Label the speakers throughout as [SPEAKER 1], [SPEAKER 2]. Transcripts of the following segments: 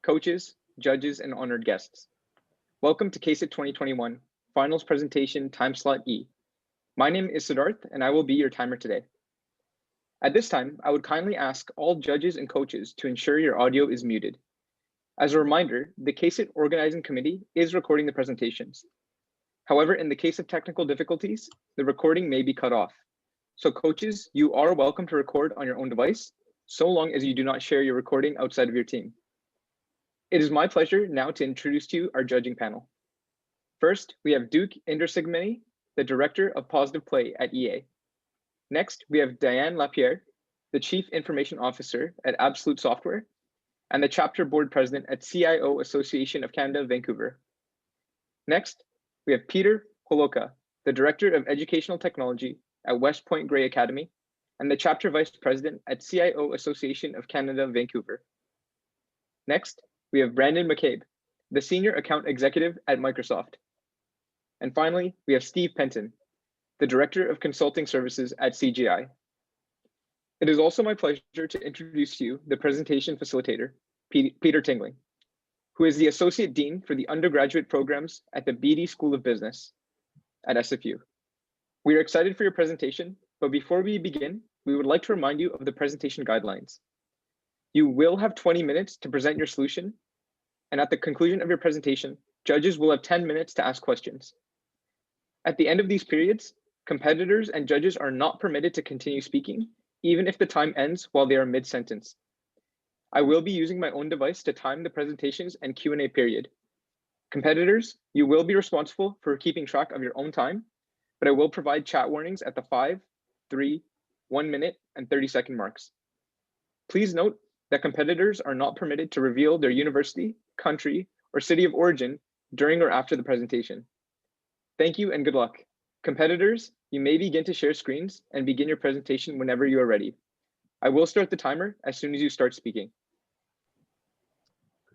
[SPEAKER 1] coaches, judges, and honored guests. Welcome to CaseIT 2021, Finals Presentation Time Slot E. My name is Siddharth, and I will be your timer today. At this time, I would kindly ask all judges and coaches to ensure your audio is muted. As a reminder, the CaseIT Organizing Committee is recording the presentations. However, in the case of technical difficulties, the recording may be cut off. So coaches, you are welcome to record on your own device, so long as you do not share your recording outside of your team. It is my pleasure now to introduce to you our judging panel. First, we have Duke Indersigmeni, the Director of Positive Play at EA. Next, we have Diane Lapierre, the Chief Information Officer at Absolute Software, and the Chapter Board President at CIO Association of Canada, Vancouver. Next, we have Peter Holoka, the Director of Educational Technology at West Point Grey Academy, and the Chapter Vice President at CIO Association of Canada, Vancouver. Next, we have Brandon McCabe, the Senior Account Executive at Microsoft. And finally, we have Steve Penton, the Director of Consulting Services at CGI. It is also my pleasure to introduce to you the presentation facilitator, Peter Tingling, who is the Associate Dean for the undergraduate programs at the Beatty School of Business at SFU. We are excited for your presentation, but before we begin, we would like to remind you of the presentation guidelines. You will have 20 minutes to present your solution, and at the conclusion of your presentation, judges will have 10 minutes to ask questions. At the end of these periods, competitors and judges are not permitted to continue speaking, even if the time ends while they are mid-sentence. I will be using my own device to time the presentations and Q&A period. Competitors, you will be responsible for keeping track of your own time, but I will provide chat warnings at the 5, 3, 1 minute, and 30-second marks. Please note that competitors are not permitted to reveal their university, country, or city of origin during or after the presentation. Thank you and good luck. Competitors, you may begin to share screens and begin your presentation whenever you are ready. I will start the timer as soon as you start speaking.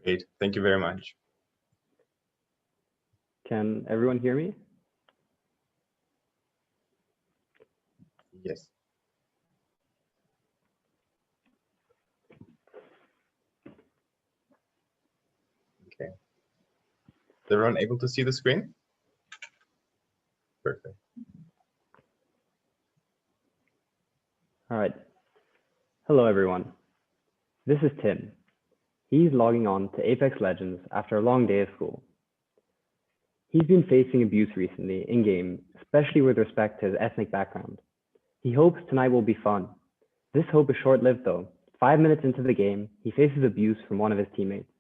[SPEAKER 2] Great, thank you very much.
[SPEAKER 3] Can everyone hear me?
[SPEAKER 2] Yes. Okay. Is everyone able to see the screen? Perfect.
[SPEAKER 3] All right. Hello, everyone. This is Tim. He's logging on to Apex Legends after a long day of school. He's been facing abuse recently in-game, especially with respect to his ethnic background. He hopes tonight will be fun. This hope is short-lived though. 5 minutes into the game, he faces abuse from one of his teammates,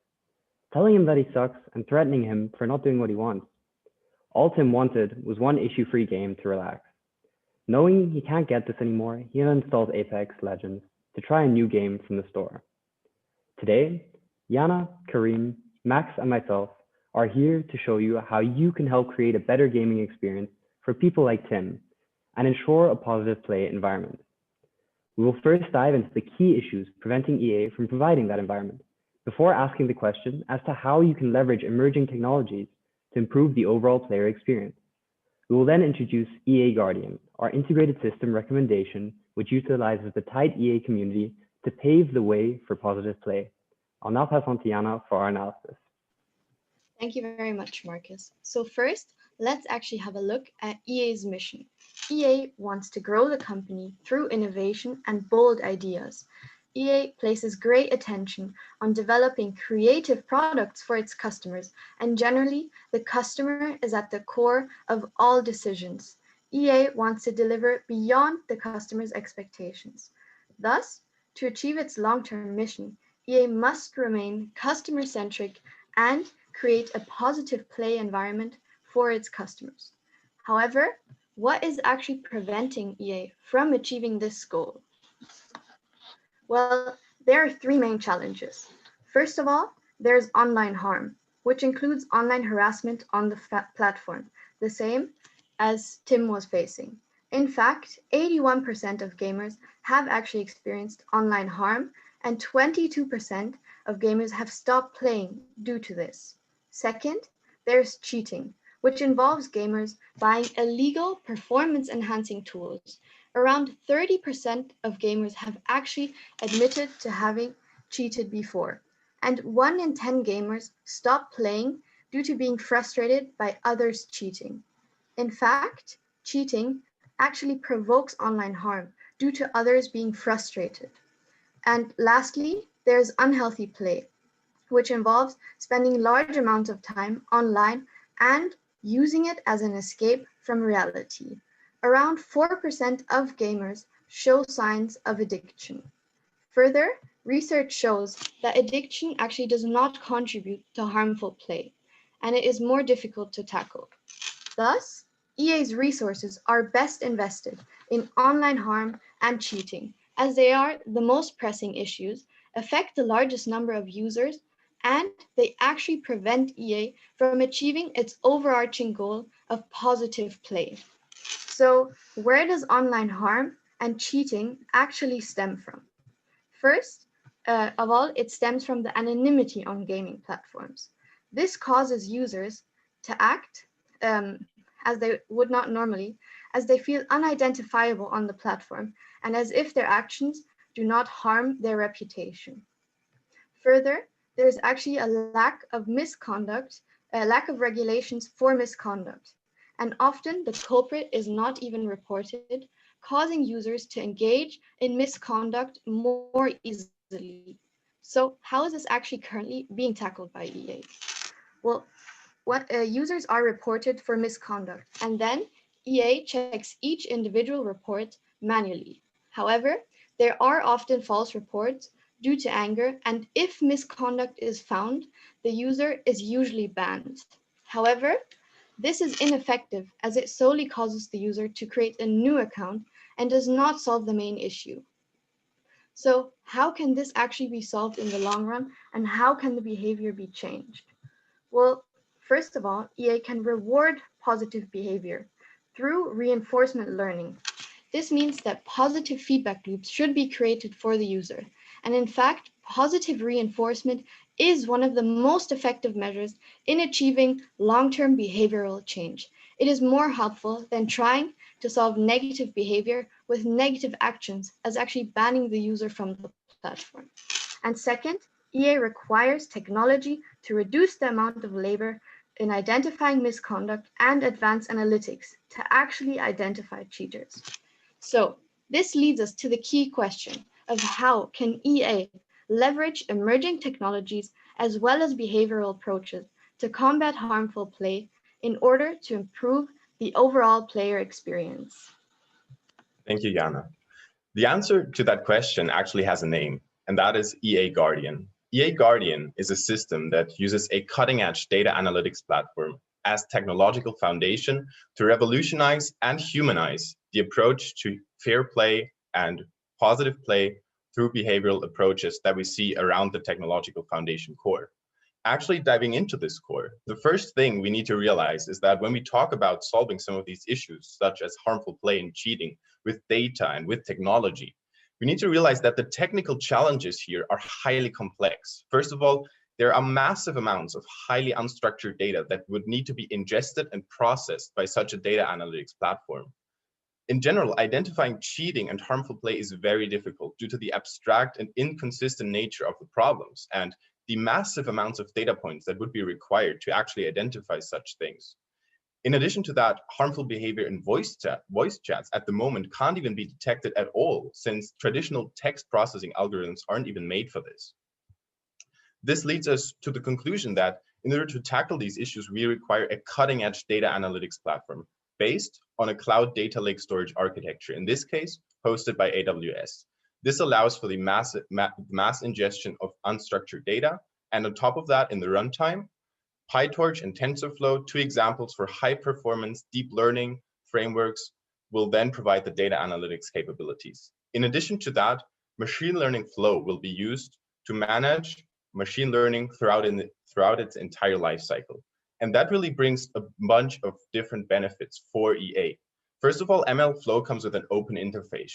[SPEAKER 3] telling him that he sucks and threatening him for not doing what he wants. All Tim wanted was one issue-free game to relax. Knowing he can't get this anymore, he uninstalls Apex Legends to try a new game from the store. Today, Yana, Kareem, Max, and myself are here to show you how you can help create a better gaming experience for people like Tim and ensure a positive play environment. We will first dive into the key issues preventing EA from providing that environment, before asking the question as to how you can leverage emerging technologies to improve the overall player experience. We will then introduce EA Guardian, our integrated system recommendation, which utilizes the tight EA community to pave the way for positive play. I'll now pass on to Yana for our analysis.
[SPEAKER 4] Thank you very much, Marcus. So first, let's actually have a look at EA's mission. EA wants to grow the company through innovation and bold ideas. EA places great attention on developing creative products for its customers, and generally, the customer is at the core of all decisions. EA wants to deliver beyond the customer's expectations. Thus, to achieve its long-term mission, EA must remain customer-centric and create a positive play environment for its customers. However, what is actually preventing EA from achieving this goal? Well, there are three main challenges. First of all, there's online harm, which includes online harassment on the platform, the same as Tim was facing. In fact, 81% of gamers have actually experienced online harm, and 22% of gamers have stopped playing due to this. Second, there's cheating, which involves gamers buying illegal performance-enhancing tools. Around 30% of gamers have actually admitted to having cheated before. and 1 in 10 gamers stop playing due to being frustrated by others cheating. In fact, cheating actually provokes online harm due to others being frustrated. And lastly, there's unhealthy play, which involves spending large amounts of time online and using it as an escape from reality. Around 4% of gamers show signs of addiction. Further, research shows that addiction actually does not contribute to harmful play, and it is more difficult to tackle. Thus, EA's resources are best invested in online harm and cheating, as they are the most pressing issues, affect the largest number of users, and they actually prevent EA from achieving its overarching goal of positive play. So, where does online harm and cheating actually stem from? First of all, it stems from the anonymity on gaming platforms. This causes users to act as they would not normally, as they feel unidentifiable on the platform and as if their actions do not harm their reputation. Further, there's actually a lack of misconduct, a lack of regulations for misconduct. And often the culprit is not even reported, causing users to engage in misconduct more easily. So how is this actually currently being tackled by EA? Well, users are reported for misconduct, and then EA checks each individual report manually. However, there are often false reports due to anger, and if misconduct is found, the user is usually banned. However, this is ineffective as it solely causes the user to create a new account and does not solve the main issue. So how can this actually be solved in the long run, and how can the behavior be changed? Well, first of all, EA can reward positive behavior through reinforcement learning. This means that positive feedback loops should be created for the user. And in fact, positive reinforcement is one of the most effective measures in achieving long-term behavioral change. It is more helpful than trying to solve negative behavior with negative actions, as actually banning the user from the platform. And second, EA requires technology to reduce the amount of labor in identifying misconduct and advanced analytics to actually identify cheaters. So this leads us to the key question of how can EA leverage emerging technologies as well as behavioral approaches to combat harmful play in order to improve the overall player experience?
[SPEAKER 2] Thank you, Jana. The answer to that question actually has a name, and that is EA Guardian. EA Guardian is a system that uses a cutting-edge data analytics platform as technological foundation to revolutionize and humanize the approach to fair play and positive play through behavioral approaches that we see around the technological foundation core. Actually diving into this core, the first thing we need to realize is that when we talk about solving some of these issues, such as harmful play and cheating with data and with technology, we need to realize that the technical challenges here are highly complex. First of all, there are massive amounts of highly unstructured data that would need to be ingested and processed by such a data analytics platform. In general, identifying cheating and harmful play is very difficult due to the abstract and inconsistent nature of the problems and the massive amounts of data points that would be required to actually identify such things. In addition to that, harmful behavior in voice chats at the moment can't even be detected at all, since traditional text processing algorithms aren't even made for this. This leads us to the conclusion that in order to tackle these issues, we require a cutting-edge data analytics platform based on a cloud data lake storage architecture, in this case, hosted by AWS. This allows for the mass ingestion of unstructured data, and on top of that, in the runtime, PyTorch and TensorFlow, two examples for high-performance deep learning frameworks, will then provide the data analytics capabilities. In addition to that, machine learning flow will be used to manage machine learning throughout its entire life cycle. And that really brings a bunch of different benefits for EA. First of all, ML Flow comes with an open interface,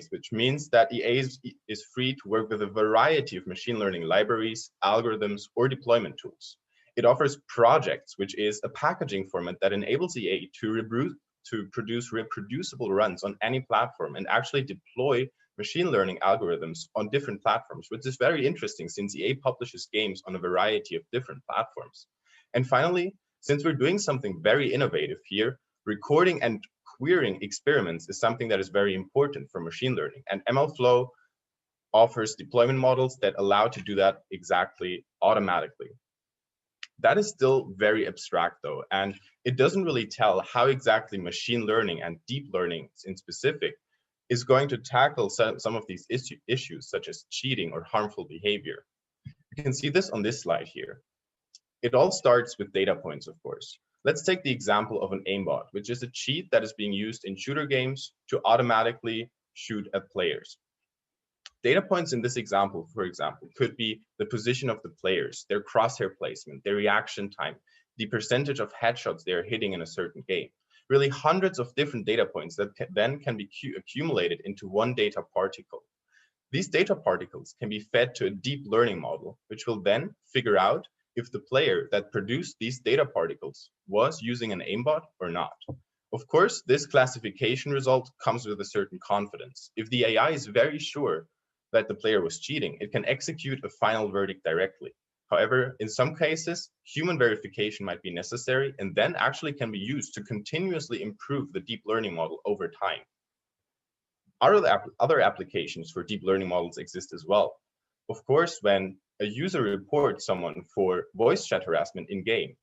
[SPEAKER 2] which means that EA is free to work with a variety of machine learning libraries, algorithms, or deployment tools. It offers projects, which is a packaging format that enables EA to produce reproducible runs on any platform and actually deploy machine learning algorithms on different platforms, which is very interesting since EA publishes games on a variety of different platforms. And finally, since we're doing something very innovative here, recording and querying experiments is something that is very important for machine learning. And MLflow offers deployment models that allow to do that exactly automatically. That is still very abstract though, and it doesn't really tell how exactly machine learning and deep learning in specific is going to tackle some of these issues such as cheating or harmful behavior. You can see this on this slide here. It all starts with data points, of course. Let's take the example of an aimbot, which is a cheat that is being used in shooter games to automatically shoot at players. Data points in this example, for example, could be the position of the players, their crosshair placement, their reaction time, the percentage of headshots they are hitting in a certain game. Really hundreds of different data points that then can be accumulated into one data particle. These data particles can be fed to a deep learning model, which will then figure out if the player that produced these data particles was using an aimbot or not. Of course, this classification result comes with a certain confidence. If the AI is very sure that the player was cheating, it can execute a final verdict directly. However, in some cases, human verification might be necessary and then actually can be used to continuously improve the deep learning model over time. Other applications for deep learning models exist as well. Of course, when a user reports someone for voice chat harassment in-game,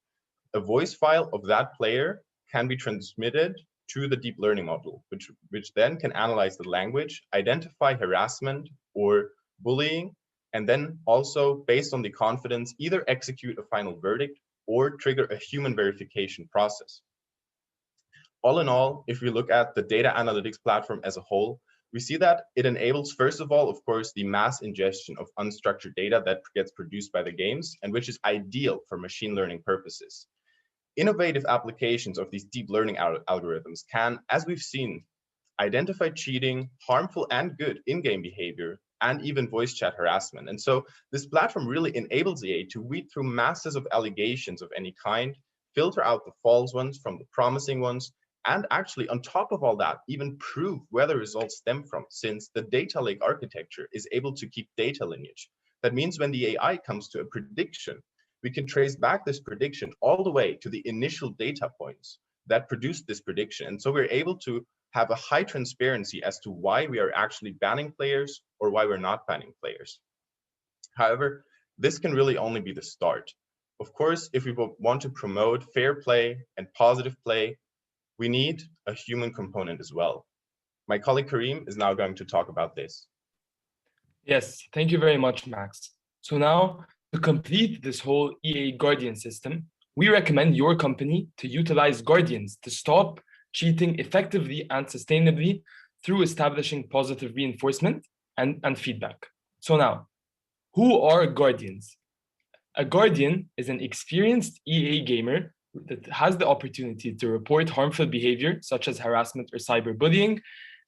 [SPEAKER 2] a voice file of that player can be transmitted to the deep learning model, which then can analyze the language, identify harassment or bullying, and then also, based on the confidence, either execute a final verdict or trigger a human verification process. All in all, if we look at the data analytics platform as a whole, we see that it enables, first of all, of course, the mass ingestion of unstructured data that gets produced by the games, and which is ideal for machine learning purposes. Innovative applications of these deep learning algorithms can, as we've seen, identify cheating, harmful and good in-game behavior, and even voice chat harassment. And so this platform really enables EA to weed through masses of allegations of any kind, filter out the false ones from the promising ones, and actually, on top of all that, even prove where the results stem from, since the data lake architecture is able to keep data lineage. That means when the AI comes to a prediction, we can trace back this prediction all the way to the initial data points that produced this prediction. And so we're able to have a high transparency as to why we are actually banning players or why we're not banning players. However, this can really only be the start. Of course, if we want to promote fair play and positive play, we need a human component as well. My colleague Kareem is now going to talk about this.
[SPEAKER 5] Yes, thank you very much, Max. So now, to complete this whole EA Guardian system, we recommend your company to utilize Guardians to stop cheating effectively and sustainably through establishing positive reinforcement and feedback. So now, who are Guardians? A Guardian is an experienced EA gamer that has the opportunity to report harmful behavior, such as harassment or cyberbullying,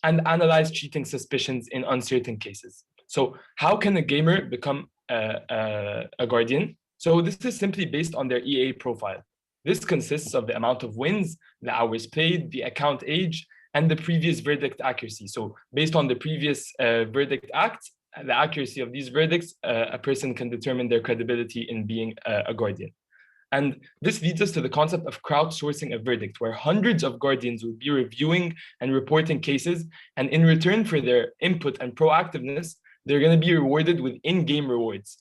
[SPEAKER 5] and analyze cheating suspicions in uncertain cases. So how can a gamer become a Guardian? So this is simply based on their EA profile. This consists of the amount of wins, the hours played, the account age, and the previous verdict accuracy. So based on the previous verdict act, the accuracy of these verdicts, a person can determine their credibility in being a Guardian. And this leads us to the concept of crowdsourcing a verdict, where hundreds of Guardians will be reviewing and reporting cases, and in return for their input and proactiveness, they're going to be rewarded with in-game rewards.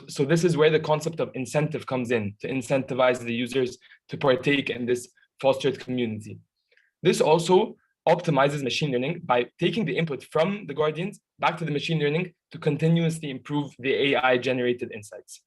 [SPEAKER 5] So this is where the concept of incentive comes in, to incentivize the users to partake in this fostered community. This also optimizes machine learning by taking the input from the Guardians back to the machine learning to continuously improve the AI-generated insights.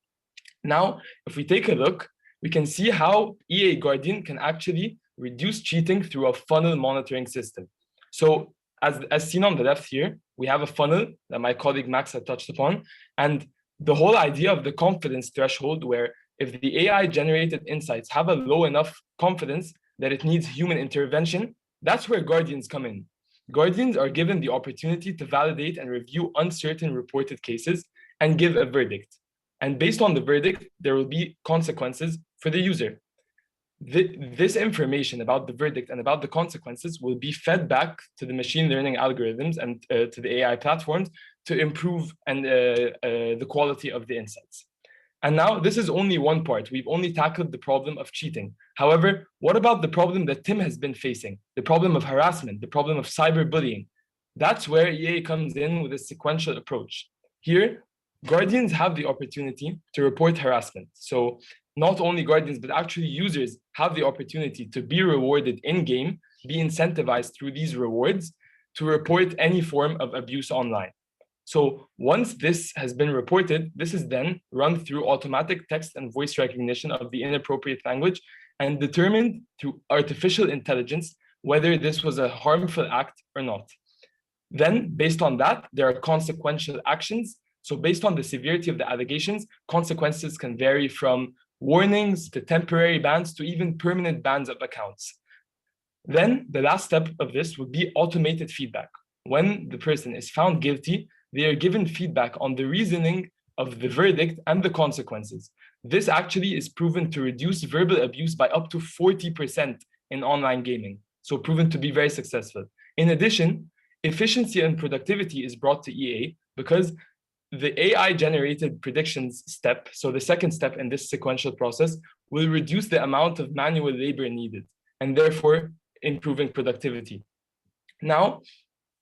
[SPEAKER 5] Now, if we take a look, we can see how EA Guardian can actually reduce cheating through a funnel monitoring system. So as seen on the left here, we have a funnel that my colleague Max had touched upon, and the whole idea of the confidence threshold, where if the AI-generated insights have a low enough confidence that it needs human intervention, that's where Guardians come in. Guardians are given the opportunity to validate and review uncertain reported cases and give a verdict. And based on the verdict, there will be consequences for the user. This information about the verdict and about the consequences will be fed back to the machine learning algorithms and to the AI platforms to improve the quality of the insights. And now this is only one part. We've only tackled the problem of cheating. However, what about the problem that Tim has been facing? The problem of harassment, the problem of cyberbullying. That's where EA comes in with a sequential approach. Here, guardians have the opportunity to report harassment. So not only guardians, but actually users have the opportunity to be rewarded in-game, be incentivized through these rewards to report any form of abuse online. So once this has been reported, this is then run through automatic text and voice recognition of the inappropriate language and determined through artificial intelligence whether this was a harmful act or not. Then, based on that, there are consequential actions. So based on the severity of the allegations, consequences can vary from warnings to temporary bans to even permanent bans of accounts. Then the last step of this would be automated feedback. When the person is found guilty, they are given feedback on the reasoning of the verdict and the consequences. This actually is proven to reduce verbal abuse by up to 40% in online gaming. So proven to be very successful. In addition, efficiency and productivity is brought to EA because the AI generated predictions step, so the second step in this sequential process, will reduce the amount of manual labor needed and therefore improving productivity. Now,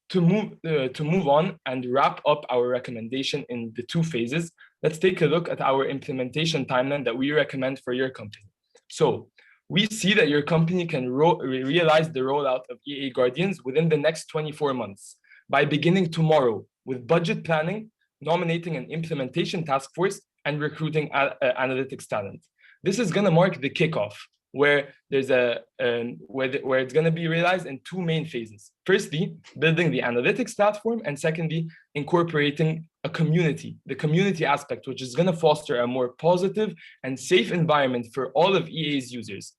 [SPEAKER 5] to move on and wrap up our recommendation in the two phases, let's take a look at our implementation timeline that we recommend for your company. So we see that your company can realize the rollout of EA Guardians within the next 24 months by beginning tomorrow with budget planning, nominating an implementation task force, and recruiting analytics talent. This is going to mark the kickoff, where there's where it's going to be realized in two main phases. Firstly, building the analytics platform, and secondly, incorporating a community, the community aspect, which is going to foster a more positive and safe environment for all of EA's users.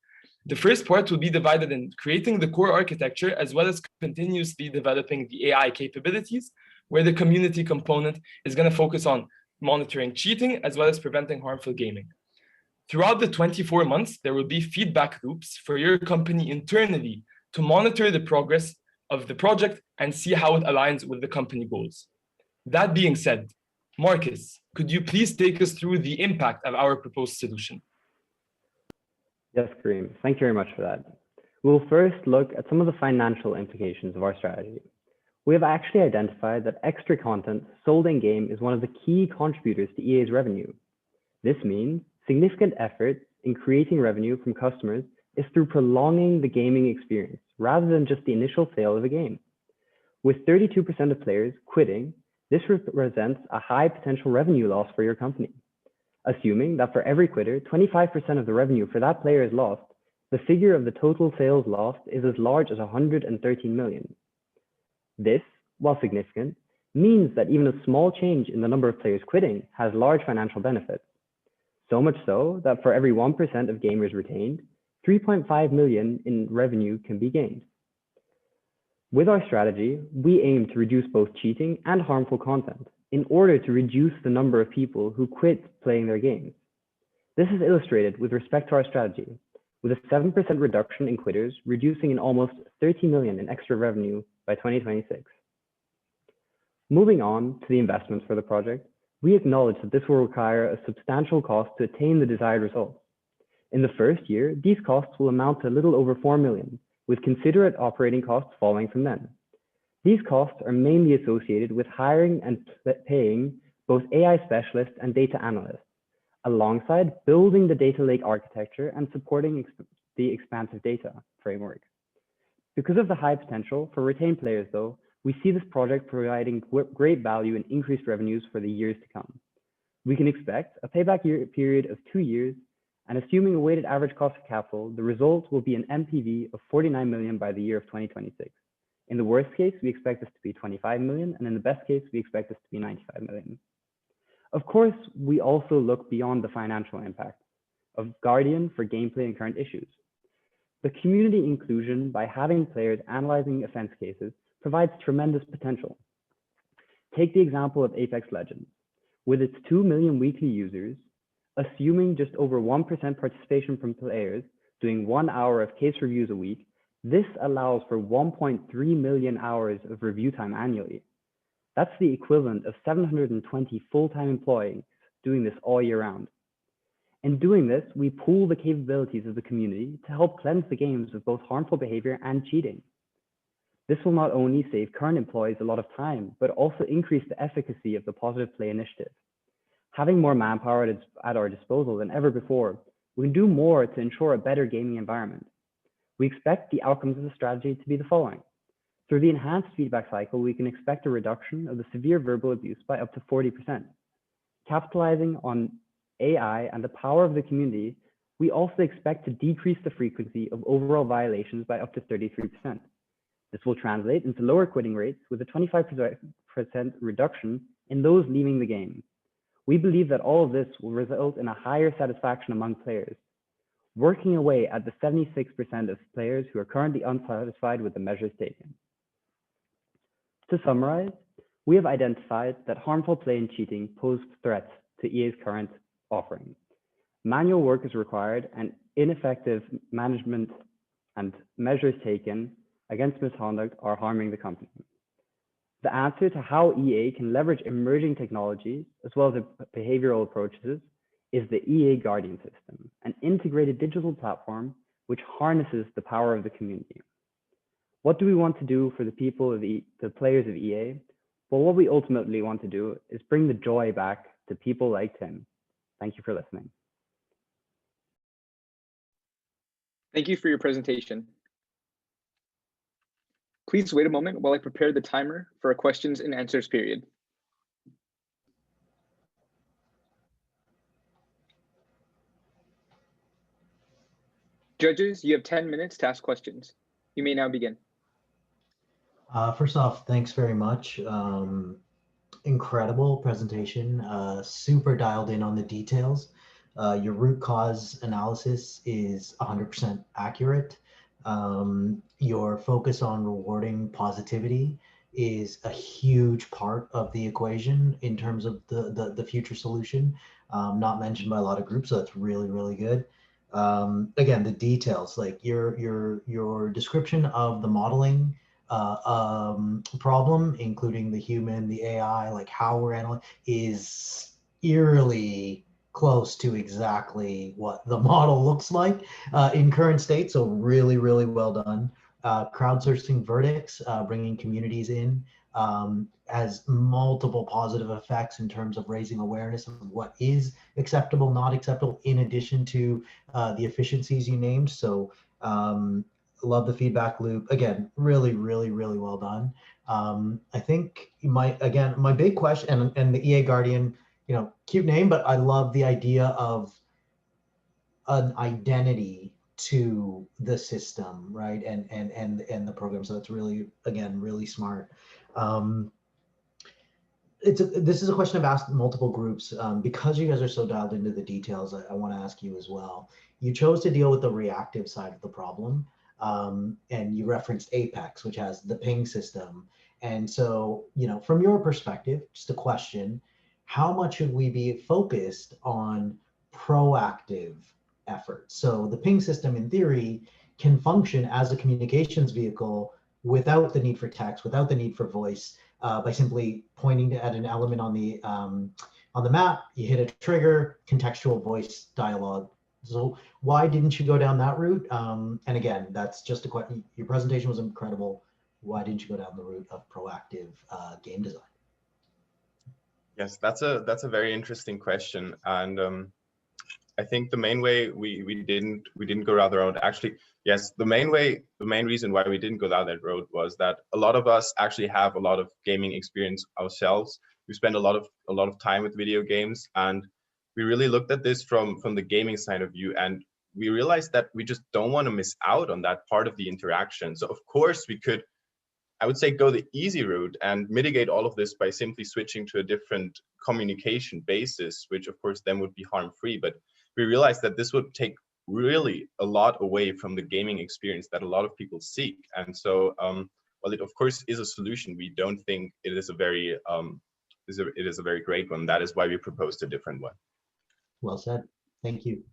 [SPEAKER 5] The first part will be divided in creating the core architecture as well as continuously developing the AI capabilities, where the community component is going to focus on monitoring cheating as well as preventing harmful gaming. Throughout the 24 months, there will be feedback loops for your company internally to monitor the progress of the project and see how it aligns with the company goals. That being said, Marcus, could you please take us through the impact of our proposed solution?
[SPEAKER 3] Yes, Kareem, thank you very much for that. We'll first look at some of the financial implications of our strategy. We have actually identified that extra content sold in-game is one of the key contributors to EA's revenue. This means significant effort in creating revenue from customers is through prolonging the gaming experience rather than just the initial sale of a game. With 32% of players quitting, this represents a high potential revenue loss for your company. Assuming that for every quitter, 25% of the revenue for that player is lost, the figure of the total sales lost is as large as 113 million. This, while significant, means that even a small change in the number of players quitting has large financial benefits. So much so that for every 1% of gamers retained, 3.5 million in revenue can be gained. With our strategy, we aim to reduce both cheating and harmful content in order to reduce the number of people who quit playing their games. This is illustrated with respect to our strategy, with a 7% reduction in quitters, reducing in almost 30 million in extra revenue by 2026. Moving on to the investments for the project, we acknowledge that this will require a substantial cost to attain the desired results. In the first year, these costs will amount to a little over 4 million, with considerate operating costs following from then. These costs are mainly associated with hiring and paying both AI specialists and data analysts, alongside building the data lake architecture and supporting the expansive data framework. Because of the high potential for retained players, though, we see this project providing great value and increased revenues for the years to come. We can expect a payback period of 2 years, and assuming a weighted average cost of capital, the result will be an MPV of 49 million by the year of 2026. In the worst case, we expect this to be 25 million, and in the best case, we expect this to be 95 million. Of course, we also look beyond the financial impact of Guardian for gameplay and current issues. The community inclusion by having players analyzing offense cases provides tremendous potential. Take the example of Apex Legends. With its 2 million weekly users, assuming just over 1% participation from players, doing 1 hour of case reviews a week, this allows for 1.3 million hours of review time annually. That's the equivalent of 720 full-time employees doing this all year round. In doing this, we pool the capabilities of the community to help cleanse the games of both harmful behavior and cheating. This will not only save current employees a lot of time, but also increase the efficacy of the Positive Play initiative. Having more manpower at our disposal than ever before, we can do more to ensure a better gaming environment. We expect the outcomes of the strategy to be the following. Through the enhanced feedback cycle, we can expect a reduction of the severe verbal abuse by up to 40%. Capitalizing on AI and the power of the community, we also expect to decrease the frequency of overall violations by up to 33%. This will translate into lower quitting rates with a 25% reduction in those leaving the game. We believe that all of this will result in a higher satisfaction among players, working away at the 76% of players who are currently unsatisfied with the measures taken. To summarize, we have identified that harmful play and cheating pose threats to EA's current offering. Manual work is required, and ineffective management and measures taken against misconduct are harming the company. The answer to how EA can leverage emerging technologies as well as behavioral approaches is the EA Guardian system, an integrated digital platform which harnesses the power of the community. What do we want to do for the people of the players of EA? Well, what we ultimately want to do is bring the joy back to people like Tim. Thank you for listening.
[SPEAKER 1] Thank you for your presentation. Please wait a moment while I prepare the timer for a questions and answers period. Judges, you have 10 minutes to ask questions. You may now begin.
[SPEAKER 6] First off, thanks very much. Incredible presentation, super dialed in on the details. Your root cause analysis is 100% accurate. Your focus on rewarding positivity is a huge part of the equation in terms of the future solution, not mentioned by a lot of groups, so that's really, really good. Again, the details, like your description of the modeling problem, including the human, the AI, like how we're analyzing, is eerily close to exactly what the model looks like in current state. So really, really well done. Crowdsourcing verdicts, bringing communities in, has multiple positive effects in terms of raising awareness of what is acceptable, not acceptable, in addition to the efficiencies you named. So love the feedback loop. Again, really, really, really well done. I think my big question, and the EA Guardian, cute name, but I love the idea of an identity to the system, right? And the program. So that's really, again, really smart. This is a question I've asked multiple groups. Because you guys are so dialed into the details, I want to ask you as well. You chose to deal with the reactive side of the problem. And you referenced Apex, which has the ping system. And so, from your perspective, just a question, how much should we be focused on proactive efforts? So the ping system, in theory, can function as a communications vehicle without the need for text, without the need for voice, by simply pointing at an element on the map, you hit a trigger, contextual voice dialogue. So why didn't you go down that route? And again, that's just a question. Your presentation was incredible. Why didn't you go down the route of proactive game design?
[SPEAKER 2] Yes, that's a very interesting question, and I think the main way we didn't go down the road. Actually, yes, the main reason why we didn't go down that road was that a lot of us actually have a lot of gaming experience ourselves. We spend a lot of time with video games, and we really looked at this from the gaming side of view, and we realized that we just don't want to miss out on that part of the interaction. So of course we could, I would say, go the easy route and mitigate all of this by simply switching to a different communication basis, which of course then would be harm-free. But we realized that this would take really a lot away from the gaming experience that a lot of people seek. And so, while it of course is a solution, we don't think it is a very great one. That is why we proposed a different one.
[SPEAKER 6] Well said. Thank you.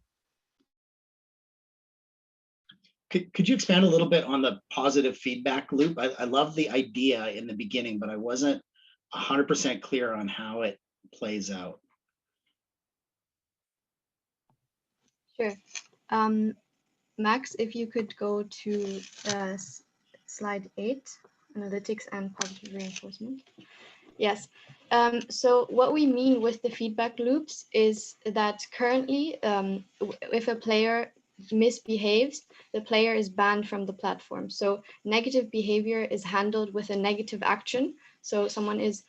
[SPEAKER 7] Could you expand a little bit on the positive feedback loop? I love the idea in the beginning, but I wasn't 100% clear on how it plays out.
[SPEAKER 4] Sure. Max, if you could go to slide 8, analytics and positive reinforcement. Yes. So what we mean with the feedback loops is that currently, if a player misbehaves, the player is banned from the platform. So negative behavior is handled with a negative action. So someone is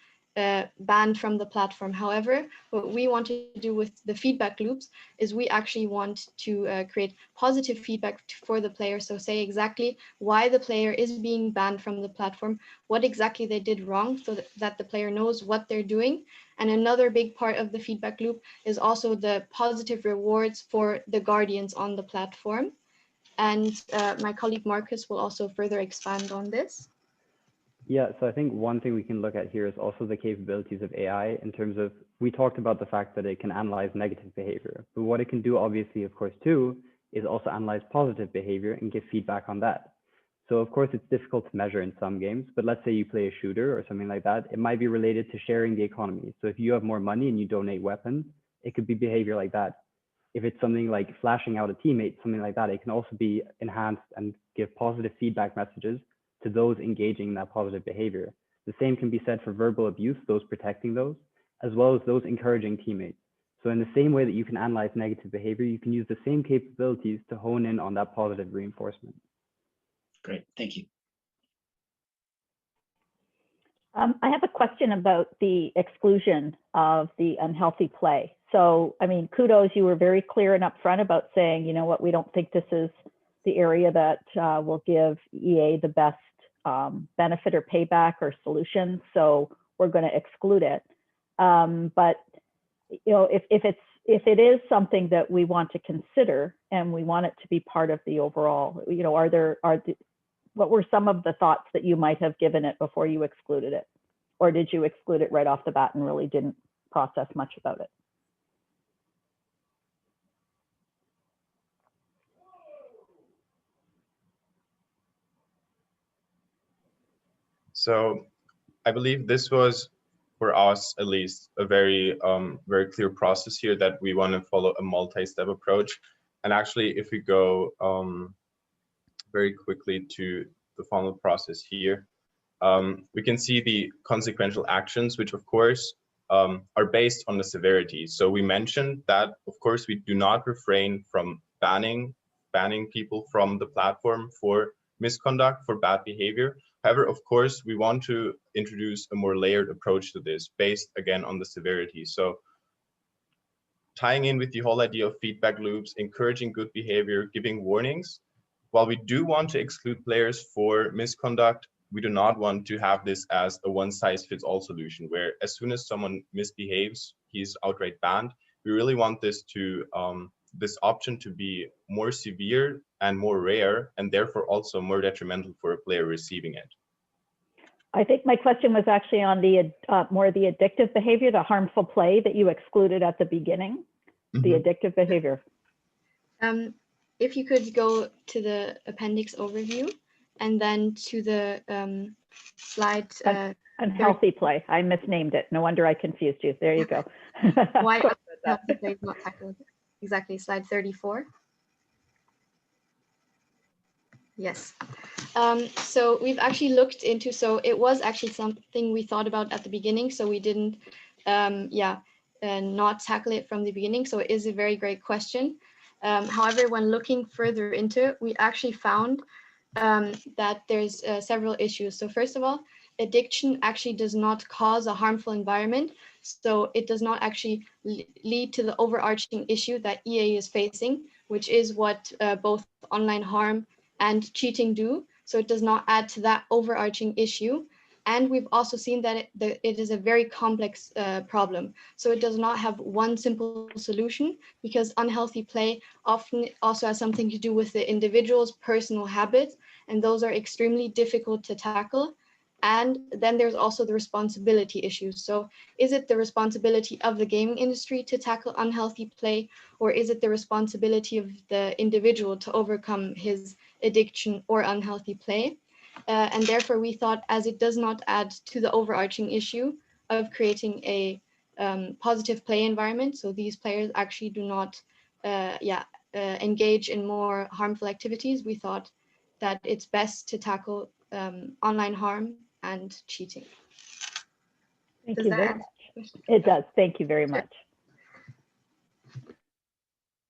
[SPEAKER 4] banned from the platform. However, what we want to do with the feedback loops is we actually want to create positive feedback for the player. So say exactly why the player is being banned from the platform, what exactly they did wrong, so that the player knows what they're doing. And another big part of the feedback loop is also the positive rewards for the guardians on the platform. And my colleague Marcus will also further expand on this.
[SPEAKER 3] Yeah, so I think one thing we can look at here is also the capabilities of AI in terms of, we talked about the fact that it can analyze negative behavior, but what it can do obviously, of course, too, is also analyze positive behavior and give feedback on that. So of course, it's difficult to measure in some games, but let's say you play a shooter or something like that, it might be related to sharing the economy. So if you have more money and you donate weapons, it could be behavior like that. If it's something like flashing out a teammate, something like that, it can also be enhanced and give positive feedback messages to those engaging in that positive behavior. The same can be said for verbal abuse, those protecting those, as well as those encouraging teammates. So in the same way that you can analyze negative behavior, you can use the same capabilities to hone in on that positive reinforcement.
[SPEAKER 7] Great, thank you.
[SPEAKER 8] I have a question about the exclusion of the unhealthy play. So, I mean, kudos, you were very clear and upfront about saying, you know what, we don't think this is the area that will give EA the best benefit or payback or solution, so we're going to exclude it. But you know, if it is something that we want to consider and we want it to be part of the overall, you know, what were some of the thoughts that you might have given it before you excluded it, or did you exclude it right off the bat and really didn't process much about it?
[SPEAKER 2] So I believe this was, for us at least, a very very clear process here that we want to follow a multi-step approach. And actually, if we go very quickly to the final process here, we can see the consequential actions, which of course are based on the severity. So we mentioned that, of course, we do not refrain from banning people from the platform for misconduct, for bad behavior. However, of course, we want to introduce a more layered approach to this based again on the severity. So tying in with the whole idea of feedback loops, encouraging good behavior, giving warnings. While we do want to exclude players for misconduct, we do not want to have this as a one-size-fits-all solution, where as soon as someone misbehaves, he's outright banned. We really want this to this option to be more severe and more rare, and therefore also more detrimental for a player receiving it.
[SPEAKER 8] I think my question was actually on the more the addictive behavior, the harmful play that you excluded at the beginning, the addictive behavior.
[SPEAKER 4] If you could go to the appendix overview and then to the slide.
[SPEAKER 8] Unhealthy play. I misnamed it. No wonder I confused you. There you go.
[SPEAKER 4] Why unhealthy play is not tackled? Exactly, slide 34. Yes. So we've actually looked into, so it was actually something we thought about at the beginning, so we didn't, not tackle it from the beginning. So it is a very great question. However, when looking further into it, we actually found that there's several issues. So first of all, addiction actually does not cause a harmful environment. So it does not actually lead to the overarching issue that EA is facing, which is what both online harm and cheating do. So it does not add to that overarching issue. And we've also seen that it is a very complex problem. So it does not have one simple solution, because unhealthy play often also has something to do with the individual's personal habits, and those are extremely difficult to tackle. And then there's also the responsibility issues. So is it the responsibility of the gaming industry to tackle unhealthy play, or is it the responsibility of the individual to overcome his addiction or unhealthy play? And therefore we thought, as it does not add to the overarching issue of creating a positive play environment, so these players actually do not engage in more harmful activities, we thought that it's best to tackle online harm and cheating.
[SPEAKER 8] Thank
[SPEAKER 4] Does
[SPEAKER 8] you
[SPEAKER 4] that
[SPEAKER 8] very
[SPEAKER 4] answer
[SPEAKER 8] much.
[SPEAKER 4] your question?
[SPEAKER 8] It does. Thank you very
[SPEAKER 4] Sure.
[SPEAKER 8] much.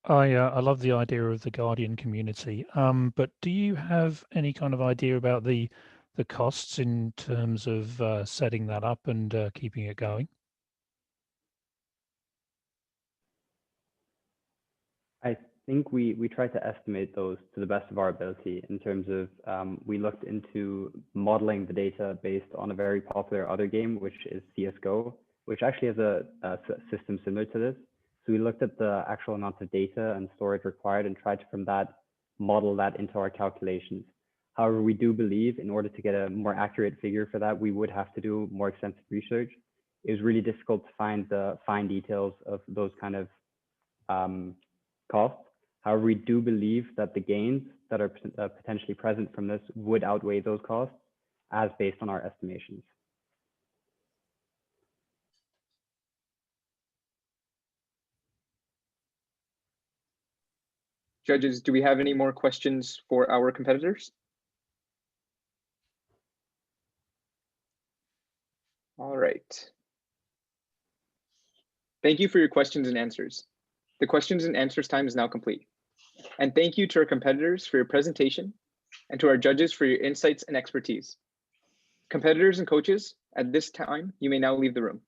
[SPEAKER 9] I love the idea of the Guardian community, but do you have any kind of idea about the costs in terms of setting that up and keeping it going?
[SPEAKER 3] I think we tried to estimate those to the best of our ability in terms of we looked into modeling the data based on a very popular other game, which is CSGO, which actually has a system similar to this. So we looked at the actual amount of data and storage required and tried to, from that, model that into our calculations. However, we do believe in order to get a more accurate figure for that, we would have to do more extensive research. It was really difficult to find the fine details of those kind of costs. However, we do believe that the gains that are potentially present from this would outweigh those costs as based on our estimations.
[SPEAKER 1] Judges, do we have any more questions for our competitors? All right. Thank you for your questions and answers. The questions and answers time is now complete. And thank you to our competitors for your presentation and to our judges for your insights and expertise. Competitors and coaches, at this time, you may now leave the room.